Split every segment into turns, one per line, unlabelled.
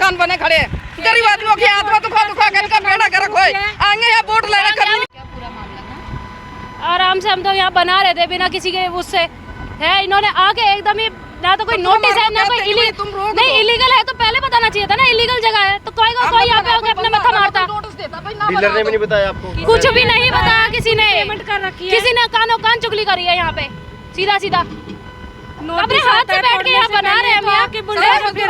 इंसान बने खड़े हैं। गरीब आदमियों की आत्मा दुखा दुखा कर इनका बेड़ा गर्क होए आएंगे या वोट लेने कभी।
क्या पूरा मामला था?
आराम से हम तो यहाँ बना रहे थे बिना किसी के उससे है। इन्होंने आके एकदम ही ना तो कोई नोटिस है ना कोई नहीं, इलीगल है तो पहले बताना चाहिए था ना। इलीगल जगह है तो कोई यहाँ पे आके अपने मत्था मारता।
डीलर ने भी नहीं बताया आपको?
कुछ भी नहीं बताया किसी ने। किसी ने कानो कान चुगली करी है यहाँ पे सीधा सीधा। अपने हाथ से बैठ के यहाँ बना रहे हैं हम यहाँ अपने घर के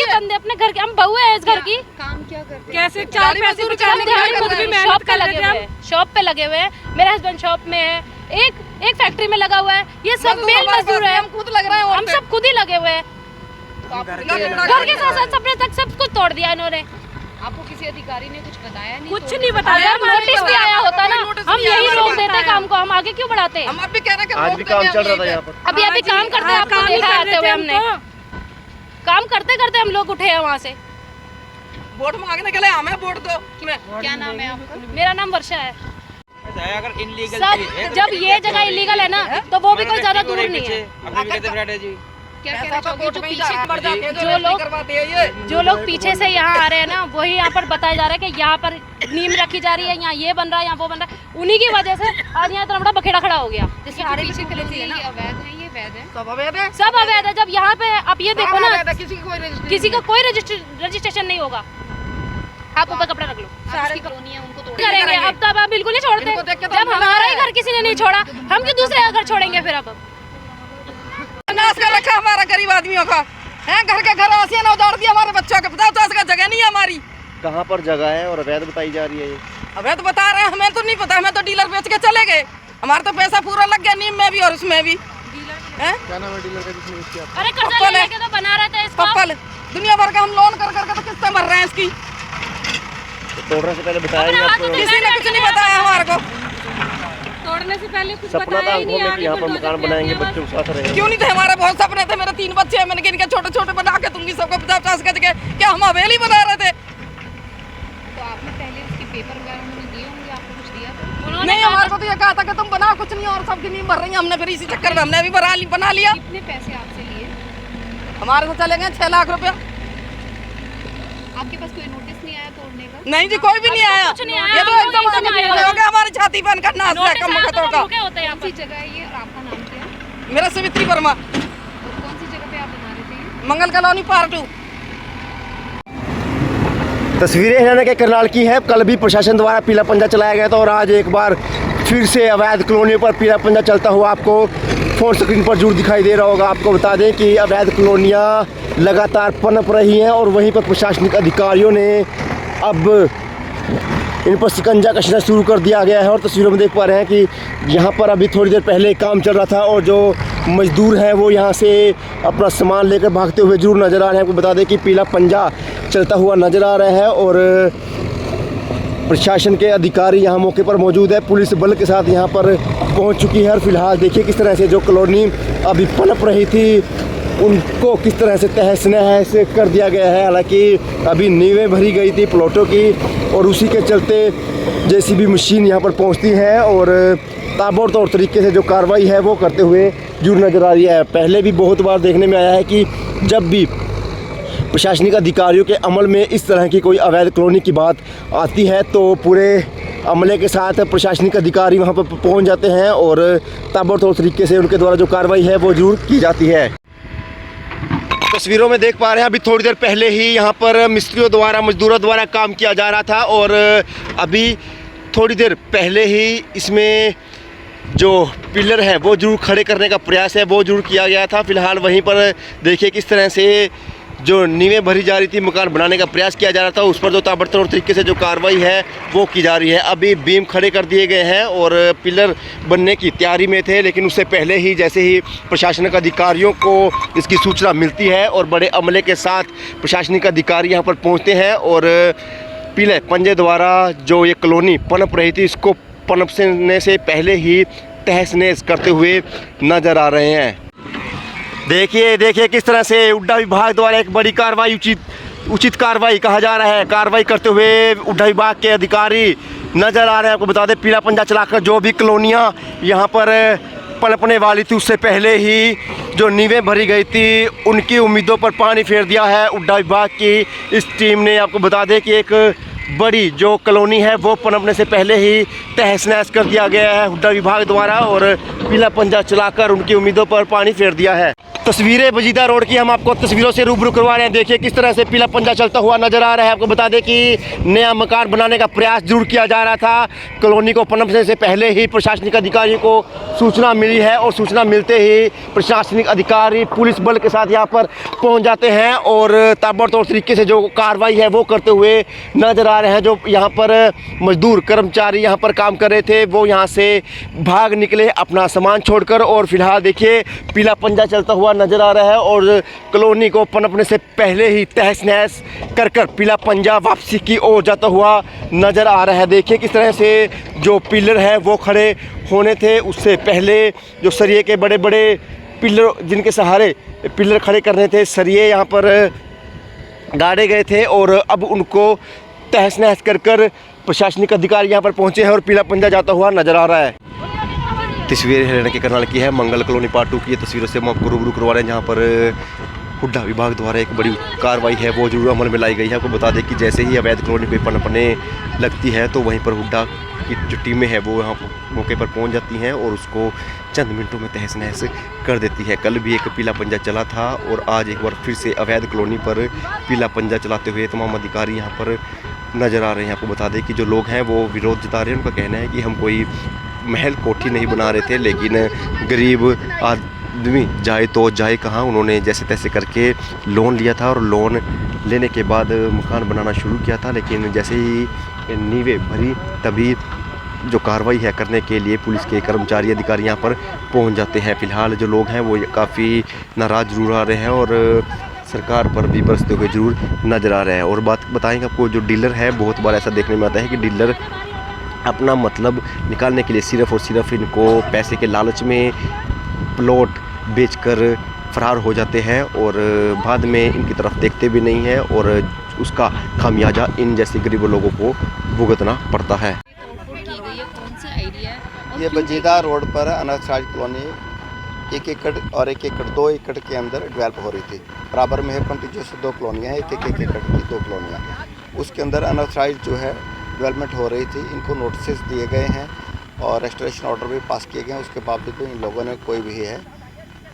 बंदे, अपने घर के हम बहू है इस घर की।
काम क्या करते हैं?
कैसे 4 पैसे बचाने के लिए खुद भी मेहनत कर रहे हैं।
शॉप पे लगे हुए हैं, मेरे हस्बैंड शॉप में है, एक फैक्ट्री में लगा हुआ है। ये सब मेल मजदूर है,
हम खुद लग रहे हैं,
हम सब खुद ही लगे हुए हैं। घर के साथ साथ सपने तक सब कुछ तोड़ दिया इन्होंने।
आपको किसी अधिकारी ने कुछ बताया नहीं?
कुछ नहीं बताया।
नोटिस भी आया होता ना, हम यही रोक देते काम को, हम आगे क्यों बढ़ाते?
हम अभी कह रहे हैं
आज भी काम चल रहा था यहाँ पर।
अभी काम करते आपको देखा आते हुए हमने। काम करते करते हम लोग उठे हैं वहाँ से।
वोट मांगने के लिए हमें वोट दो।
क्या नाम है आपका?
मेरा नाम वर्षा है।
अगर इनलीगल
सब जब ये जगह इलीगल है ना तो वो भी कोई ज्यादा दूर नहीं है।
क्या कहना चाहोगे जो पीछे
जो लोग पीछे से यहाँ आ रहे हैं ना वही यहाँ पर बताया जा रहा है कि यहाँ पर नीम रखी जा रही है, यहाँ ये बन रहा है, यहाँ वो बन रहा है। उन्हीं की वजह से आज यहाँ इतना बड़ा बखेड़ा खड़ा हो गया।
जैसे पीछे खड़े थे ना, अवैध है, ये वैध है,
सब अवैध है।
सब अवैध है। जब यहाँ पे आप ये देखो ना
किसी का कोई
रजिस्ट्रेशन नहीं होगा। आप ऊपर कपड़ा रख लो।
सारी कॉलोनी है उनको तोड़
करेंगे अब तो अब बिल्कुल नहीं छोड़ते। जब हमारा ही घर किसी ने नहीं छोड़ा हम क्यों दूसरे घर छोड़ेंगे फिर? अब
नाश कर रखा हमारा गरीब आदमियों का है। घर के घर आसियाना उतार दिया हमारे बच्चों के। बताओ तो उसका जगह नहीं है हमारी।
कहाँ पर जगह है और अवैध बताई जा रही है ये?
अवैध बता रहे हैं, हमें तो नहीं पता। हमें तो डीलर बेच के चले गए। हमारा तो पैसा पूरा लग गया नीम में भी और उसमें भी।
क्या नाम है डीलर का जिसने बेच किया?
अरे कर्जा लेके तो बना रहे थे इसको।
पप्पल दुनिया भर का हम लोन कर करके तो किस्तें भर रहे हैं इसकी।
तोड़ने से पहले बताया नहीं आपको?
किसी ने कुछ नहीं बताया हमारे को।
तोड़ने से पहले कुछ
सपना था
बताया ही नहीं।
हमको कि यहाँ पर मकान बनाएंगे, बच्चों के साथ रहेंगे।
क्यों नहीं थे? हमारे बहुत सपने थे। मेरे 3 बच्चे हैं, मैंने इनके छोटे छोटे बना के दूंगी सबको 50-50 गज के। क्या हम हवेली बना रहे थे?
तो आपने पहले इसके पेपर वगैरह उन्होंने दिए होंगे, आपको कुछ दिया था?
नहीं, हमारे को तो ये कहा था कि तुम बनाओ कुछ नहीं और सबकी नींव भर रही है। हमने फिर इसी चक्कर में हमने भी बना लिया।
कितने पैसे आपसे लिए?
हमारे को चले गए 6 लाख रुपया।
आपके पास कोई नोटिस नहीं आया तोड़ने का?
नहीं जी, कोई भी नहीं आया।
कुछ नहीं आया।
ये तो एकदम से निकले हो गया हमारी छाती पर इनका नाश है कम खतों का।
कौन सी जगह है ये और आपका नाम क्या है?
मेरा सवित्री वर्मा।
और कौन सी जगह पे आप बना रहे थे ये?
मंगल कॉलोनी पार्ट 2।
तस्वीरें हरियाणा के करनाल की है। कल भी प्रशासन द्वारा पीला पंजा चलाया गया था और आज एक बार फिर से अवैध कॉलोनियों पर पीला पंजा चलता हुआ आपको फोन स्क्रीन पर जरूर दिखाई दे रहा होगा। आपको बता दें कि अवैध कॉलोनियाँ लगातार पनप रही हैं और वहीं पर प्रशासनिक अधिकारियों ने अब इन पर शिकंजा कसना शुरू कर दिया गया है। और तस्वीरों में देख पा रहे हैं कि यहाँ पर अभी थोड़ी देर पहले काम चल रहा था और जो मजदूर हैं वो यहाँ से अपना सामान लेकर भागते हुए जरूर नज़र आ रहे हैं। आपको बता दें कि पीला पंजा चलता हुआ नज़र आ रहा है और प्रशासन के अधिकारी यहाँ मौके पर मौजूद है। पुलिस बल के साथ यहाँ पर पहुँच चुकी है और फिलहाल देखिए किस तरह से जो कॉलोनी अभी पनप रही थी उनको किस तरह से तहस नहस कर दिया गया है। हालांकि अभी नींवें भरी गई थी प्लॉटों की और उसी के चलते जेसीबी मशीन यहाँ पर पहुँचती है और ताबड़तोड़ तरीके से जो कार्रवाई है वो करते हुए जरूर नज़र आ रही है। पहले भी बहुत बार देखने में आया है कि जब भी प्रशासनिक अधिकारियों के अमल में इस तरह की कोई अवैध कॉलोनी की बात आती है तो पूरे अमले के साथ प्रशासनिक अधिकारी वहाँ पर पहुँच जाते हैं और ताबड़तोड़ तरीके से उनके द्वारा जो कार्रवाई है वो जरूर की जाती है। तस्वीरों में देख पा रहे हैं अभी थोड़ी देर पहले ही यहाँ पर मिस्त्रियों द्वारा मजदूरों द्वारा काम किया जा रहा था और अभी थोड़ी देर पहले ही इसमें जो पिलर है वो जरूर खड़े करने का प्रयास है वो जरूर किया गया था। फिलहाल वहीं पर देखिए किस तरह से जो नींवें भरी जा रही थी, मकान बनाने का प्रयास किया जा रहा था, उस पर जो ताबड़तोड़ तरीके से जो कार्रवाई है वो की जा रही है। अभी बीम खड़े कर दिए गए हैं और पिलर बनने की तैयारी में थे, लेकिन उससे पहले ही जैसे ही प्रशासनिक अधिकारियों को इसकी सूचना मिलती है और बड़े अमले के साथ प्रशासनिक अधिकारी यहाँ पर पहुँचते हैं और पीले पंजे द्वारा जो ये कॉलोनी पनप रही थी इसको पनपने से पहले ही तहस नहस करते हुए नज़र आ रहे हैं। देखिए किस तरह से उड्डा विभाग द्वारा एक बड़ी कार्रवाई उचित कार्रवाई कहा जा रहा है, कार्रवाई करते हुए उड्डा विभाग के अधिकारी नज़र आ रहे हैं। आपको बता दें पीला पंजा चलाकर जो भी कॉलोनियाँ यहाँ पर पनपने वाली थी उससे पहले ही जो नींवें भरी गई थी उनकी उम्मीदों पर पानी फेर दिया है उड्डा विभाग की इस टीम ने। आपको बता दें कि एक बड़ी जो कॉलोनी है वो पनपने से पहले ही तहस नहस कर दिया गया है हुड्डा विभाग द्वारा और पीला पंजा चलाकर उनकी उम्मीदों पर पानी फेर दिया है। तस्वीरें वजीदा रोड की हम आपको तस्वीरों से रूबरू करवा रहे हैं। देखिए किस तरह से पीला पंजा चलता हुआ नजर आ रहा है। आपको बता दें कि नया मकान बनाने का प्रयास जरूर किया जा रहा था। कॉलोनी को पनपने से पहले ही प्रशासनिक अधिकारियों को सूचना मिली है और सूचना मिलते ही प्रशासनिक अधिकारी पुलिस बल के साथ यहाँ पर पहुँच जाते हैं और ताबड़तोड़ तरीके से जो कार्रवाई है वो करते हुए नजर आ रहे हैं। जो यहाँ पर मजदूर कर्मचारी यहाँ पर काम कर रहे थे वो यहाँ से भाग निकले अपना सामान छोड़कर और फिलहाल देखिए पीला पंजा चलता हुआ नजर आ रहा है और कॉलोनी को पनपने से पहले ही तहस नहस कर पीला पंजा वापसी की ओर जाता हुआ नजर आ रहा है। देखिए किस तरह से जो पिलर है वो खड़े होने थे उससे पहले जो सरिये के बड़े बड़े पिलर जिनके सहारे पिलर खड़े करने थे सरिये यहाँ पर गाड़े गए थे और अब उनको तहस नहस कर प्रशासनिक अधिकारी यहाँ पर पहुँचे हैं और पीला पंजा जाता हुआ नजर आ रहा है। तस्वीर हरियाणा के करनाल की है। मंगल कॉलोनी पार्ट 2 की तस्वीरों से हम आपको रूबरू करवा रहे हैं जहाँ पर हुड्डा विभाग द्वारा एक बड़ी कार्रवाई है वो जरूर अमल में लाई गई है। आपको बता दें कि जैसे ही अवैध कॉलोनी पे पनपने लगती है तो वहीं पर हुड्डा की जो टीमें हैं वो यहाँ मौके पर पहुँच जाती हैं और उसको चंद मिनटों में तहस नहस कर देती है। कल भी एक पीला पंजा चला था और आज एक बार फिर से अवैध कॉलोनी पर पीला पंजा चलाते हुए तमाम अधिकारी यहाँ पर नज़र आ रहे हैं। आपको बता दें कि जो लोग हैं वो विरोध जता रहे हैं। उनका कहना है कि हम कोई महल कोठी नहीं बना रहे थे लेकिन गरीब आदमी जाए तो जाए कहाँ। उन्होंने जैसे तैसे करके लोन लिया था और लोन लेने के बाद मकान बनाना शुरू किया था लेकिन जैसे ही नींवें भरी तभी जो कार्रवाई है करने के लिए पुलिस के कर्मचारी अधिकारी यहाँ पर पहुँच जाते हैं। फ़िलहाल जो लोग हैं वो काफ़ी नाराज़ जरूर आ रहे हैं और सरकार पर भी बरसते हुए जरूर नज़र आ रहे हैं। और बात बताएंगे आपको जो डीलर है बहुत बार ऐसा देखने में आता है कि डीलर अपना मतलब निकालने के लिए सिर्फ़ और सिर्फ इनको पैसे के लालच में प्लॉट बेचकर फरार हो जाते हैं और बाद में इनकी तरफ देखते भी नहीं हैं और उसका खामियाजा इन जैसे गरीब लोगों को भुगतना पड़ता है।
ये वजीदा रोड पर अनाथराज कॉलोनी 1 एकड़ और 1 एकड़ 2 एकड़ के अंदर डेवलप हो रही थी। बराबर में है कंटिन्यूस 2 कॉलोनियाँ हैं, 1 एकड़ की 2 कॉलोनियाँ। उसके अंदर अनाथराइज जो है डेवलपमेंट हो रही थी। इनको नोटिस दिए गए हैं और रेस्टोरेशन ऑर्डर भी पास किए गए हैं। उसके बावजूद इन लोगों ने कोई भी है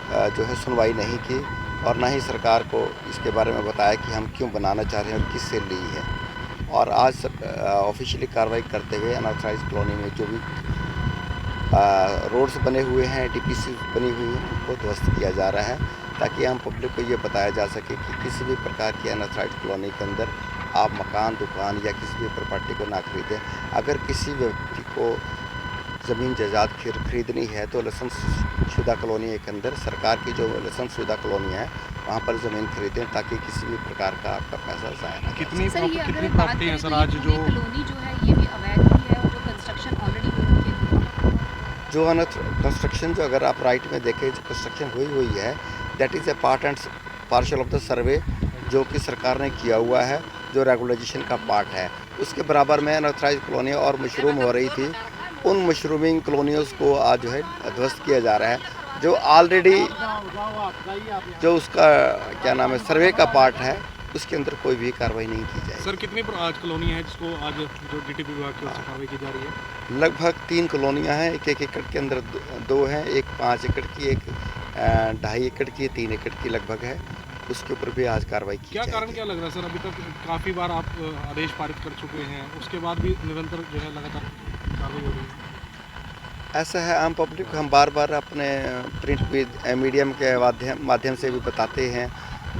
जो है सुनवाई नहीं की और ना ही सरकार को इसके बारे में बताया कि हम क्यों बनाना चाह रहे हैं और किससे ली है। और आज ऑफिशियली कार्रवाई करते हुए अनाथराइज कॉलोनी में जो भी रोड्स बने हुए हैं, DPC बनी हुई है, उनको ध्वस्त किया जा रहा है ताकि आम पब्लिक को ये बताया जा सके कि किसी भी प्रकार की अनाथराइज कॉलोनी के अंदर आप मकान, दुकान या किसी भी प्रॉपर्टी को ना खरीदें। अगर किसी व्यक्ति को ज़मीन जायदाद खरीदनी है तो लाइसेंस शुदा कॉलोनी के अंदर सरकार की जो लाइसेंस शुदा कॉलोनी है वहाँ पर ज़मीन खरीदें ताकि किसी भी प्रकार का आपका पैसा ज़ाया ना।
कितनी प्रॉपर्टी है सर आज जो
कॉलोनी जो है ये भी अवैध ही है और जो कंस्ट्रक्शन ऑलरेडी हो चुकी है?
जो कंस्ट्रक्शन जो अगर आप राइट में देखें जो कंस्ट्रक्शन हुई है that is a part and partial of the survey जो कि सरकार ने किया हुआ है, जो रेगुलेशन का पार्ट है। उसके बराबर में अनऑथराइज कॉलोनियाँ और मशरूम हो रही थी। उन मशरूमिंग कॉलोनियों को आज जो है ध्वस्त किया जा रहा है। जो ऑलरेडी जो उसका क्या नाम है सर्वे का पार्ट है उसके अंदर कोई भी कार्रवाई नहीं की जाएगी।
सर कितनी आज कॉलोनी है जिसको आज जो DTP विभाग की ओर से कार्रवाई की जा रही है?
लगभग 3 कॉलोनियाँ हैं। 1 एकड़ के अंदर 2 हैं, एक 5 एकड़ की, एक 2.5 एकड़ की, 3 एकड़ की लगभग है। उसके ऊपर भी आज कार्रवाई की
क्या कारण क्या लग रहा है सर? अभी तक काफ़ी बार आप आदेश पारित कर चुके हैं, उसके बाद भी निरंतर जो है लगातार कार्रवाई हो रही है।
ऐसा है आम पब्लिक हम बार बार अपने प्रिंट मीडियम के माध्यम से भी बताते हैं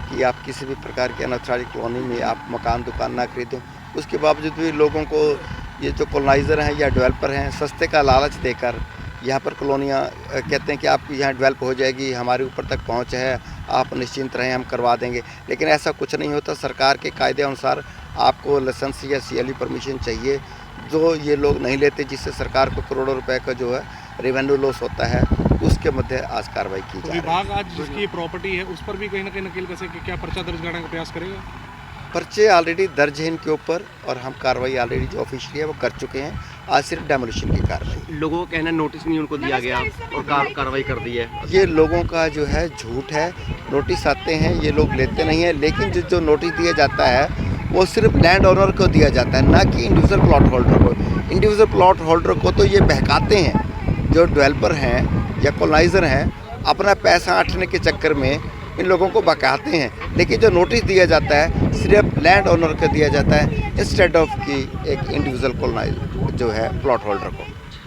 कि आप किसी भी प्रकार के अनऑथराइज कॉलोनी में आप मकान दुकान ना खरीदें। उसके बावजूद भी लोगों को ये जो कॉलोनाइज़र हैं या डेवलपर हैं सस्ते का लालच देकर यहाँ पर कॉलोनियाँ कहते हैं कि आपकी यहाँ डेवलप हो जाएगी, हमारे ऊपर तक पहुँच है, आप निश्चिंत रहें, हम करवा देंगे। लेकिन ऐसा कुछ नहीं होता। सरकार के कायदे अनुसार आपको लाइसेंस या CLE परमिशन चाहिए, जो ये लोग नहीं लेते, जिससे सरकार को करोड़ों रुपए का जो है रेवेन्यू लॉस होता है। उसके मध्य आज कार्रवाई की जा रही है।
विभाग आज जिसकी प्रॉपर्टी है उस पर भी कहीं ना कहीं नकेल कसे कि क्या पर्चा दर्ज करने का प्रयास करेगा?
पर्चे ऑलरेडी दर्ज हैं इनके ऊपर और हम कार्रवाई ऑलरेडी जो ऑफिशियली है वो कर चुके हैं आज सिर्फ डेमोलिशन की कार्रवाई।
लोगों का कहना है नोटिस नहीं उनको दिया गया और कार्रवाई कर दी है।
ये लोगों का जो है झूठ है। नोटिस आते हैं, ये लोग लेते नहीं हैं, लेकिन जो नोटिस दिया जाता है वो सिर्फ लैंड ओनर को दिया जाता है, ना कि इंडिविजुअल प्लॉट होल्डर को। इंडिविजुअल प्लॉट होल्डर को तो ये बहकाते हैं, जो डेवलपर हैं या कॉलोनाइजर हैं, अपना पैसा ऐंठने के चक्कर में इन लोगों को बहकाते हैं। लेकिन जो नोटिस दिया जाता है सिर्फ लैंड ओनर को दिया जाता है, इंस्टेड ऑफ कि एक इंडिविजुअल कॉलोनाइजर जो है प्लॉट होल्डर को।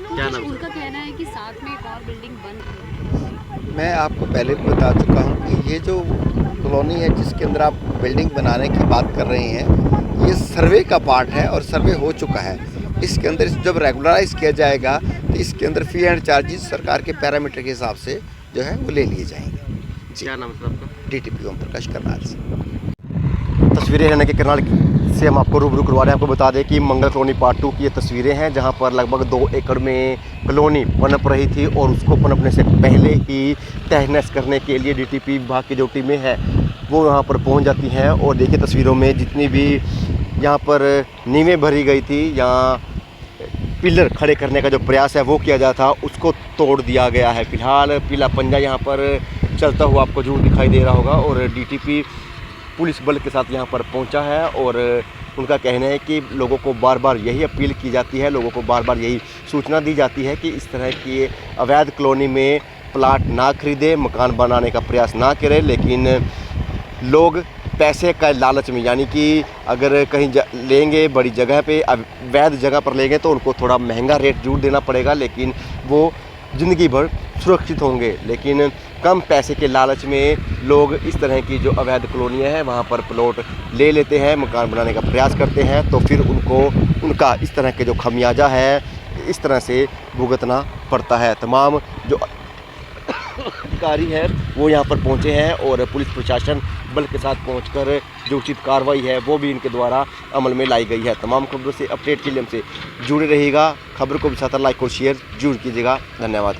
क्या नाम?
उनका कहना है कि साथ में एक और बिल्डिंग बन रही है।
मैं आपको पहले भी बता चुका हूँ कि ये जो कॉलोनी है जिसके अंदर आप बिल्डिंग बनाने की बात कर रहे हैं, ये सर्वे का पार्ट है और सर्वे हो चुका है। इसके अंदर जब रेगुलराइज किया जाएगा तो इसके अंदर फी एंड चार्जेस सरकार के पैरामीटर के हिसाब से जो है वो ले लिए जाएंगे।
क्या नाम है आपका?
DTP ओम प्रकाश करनाल से।
तस्वीरें हरियाणा के करनाल से हम आपको रूबरू करवा रहे हैं। आपको बता दें कि मंगल कॉलोनी पार्ट 2 की ये तस्वीरें हैं, जहां पर लगभग 2 एकड़ में कॉलोनी पनप रही थी और उसको पनपने से पहले ही तहस करने के लिए DTP विभाग की जो टीमें हैं वो यहाँ पर पहुँच जाती हैं। और देखिए तस्वीरों में जितनी भी यहाँ पर नींवें भरी गई थी, यहाँ पिलर खड़े करने का जो प्रयास है वो किया जाता था, उसको तोड़ दिया गया है। फिलहाल पीला पंजा यहाँ पर चलता हुआ आपको जरूर दिखाई दे रहा होगा और DTP पुलिस बल के साथ यहाँ पर पहुँचा है। और उनका कहना है कि लोगों को बार बार यही अपील की जाती है, लोगों को बार बार यही सूचना दी जाती है कि इस तरह की अवैध कॉलोनी में प्लाट ना खरीदें, मकान बनाने का प्रयास ना करें। लेकिन लोग पैसे का लालच में, यानी कि अगर कहीं लेंगे बड़ी जगह पे, अवैध जगह पर लेंगे तो उनको थोड़ा महंगा रेट जरूर देना पड़ेगा, लेकिन वो ज़िंदगी भर सुरक्षित होंगे। लेकिन कम पैसे के लालच में लोग इस तरह की जो अवैध कॉलोनियाँ हैं वहाँ पर प्लॉट ले लेते हैं, मकान बनाने का प्रयास करते हैं, तो फिर उनका इस तरह के जो खमियाजा है इस तरह से भुगतना पड़ता है। तमाम जो अधिकारी है वो यहाँ पर पहुँचे हैं और पुलिस प्रशासन बल के साथ पहुंचकर जो उचित कार्रवाई है वो भी इनके द्वारा अमल में लाई गई है। तमाम खबरों से अपडेट के लिए हमसे जुड़े रहिएगा। खबर को भी साथ लाइक और शेयर जरूर कीजिएगा। धन्यवाद।